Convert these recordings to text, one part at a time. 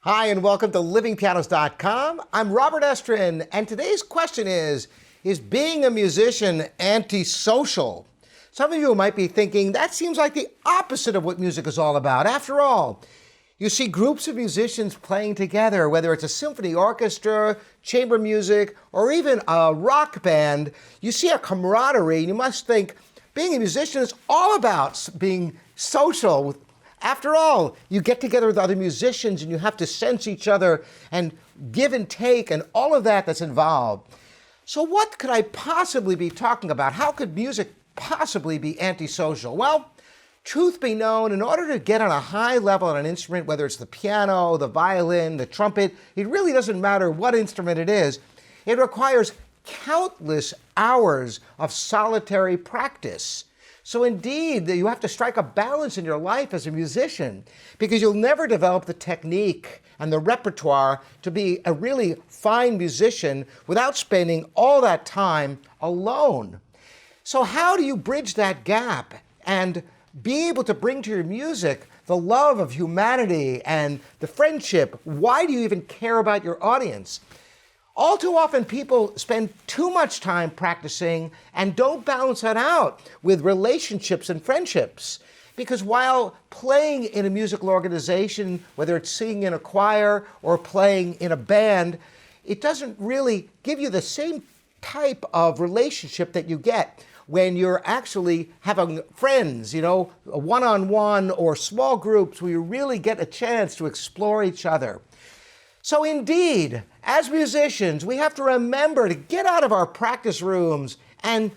Hi, and welcome to livingpianos.com. I'm Robert Estrin, and today's question is being a musician antisocial? Some of you might be thinking, that seems like the opposite of what music is all about. After all, you see groups of musicians playing together, whether it's a symphony orchestra, chamber music, or even a rock band. You see a camaraderie, and you must think, being a musician is all about being social. After all, you get together with other musicians and you have to sense each other and give and take and all of that's involved. So what could I possibly be talking about? How could music possibly be antisocial? Well, truth be known, in order to get on a high level on an instrument, whether it's the piano, the violin, the trumpet, it really doesn't matter what instrument it is, it requires countless hours of solitary practice. So indeed, you have to strike a balance in your life as a musician because you'll never develop the technique and the repertoire to be a really fine musician without spending all that time alone. So how do you bridge that gap and be able to bring to your music the love of humanity and the friendship? Why do you even care about your audience? All too often, people spend too much time practicing and don't balance that out with relationships and friendships. Because while playing in a musical organization, whether it's singing in a choir or playing in a band, it doesn't really give you the same type of relationship that you get when you're actually having friends, one-on-one or small groups where you really get a chance to explore each other. So indeed, as musicians, we have to remember to get out of our practice rooms and,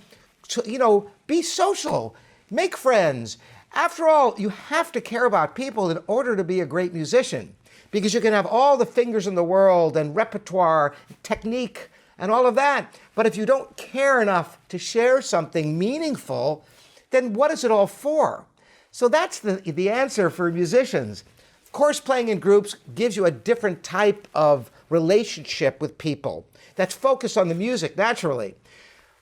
be social, make friends. After all, you have to care about people in order to be a great musician, because you can have all the fingers in the world and repertoire, technique, and all of that. But if you don't care enough to share something meaningful, then what is it all for? So that's the answer for musicians. Of course, playing in groups gives you a different type of relationship with people that's focused on the music, naturally.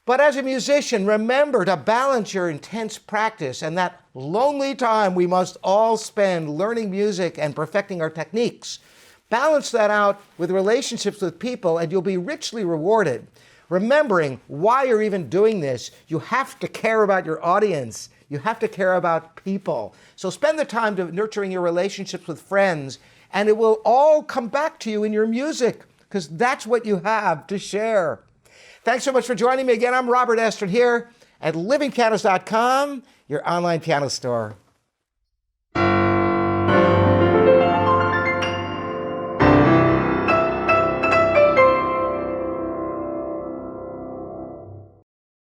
But as a musician, remember to balance your intense practice and that lonely time we must all spend learning music and perfecting our techniques. Balance that out with relationships with people and you'll be richly rewarded. Remembering why you're even doing this, you have to care about your audience. You have to care about people. So spend the time to nurturing your relationships with friends, and it will all come back to you in your music, because that's what you have to share. Thanks so much for joining me again. I'm Robert Estrin here at livingpianos.com, your online piano store.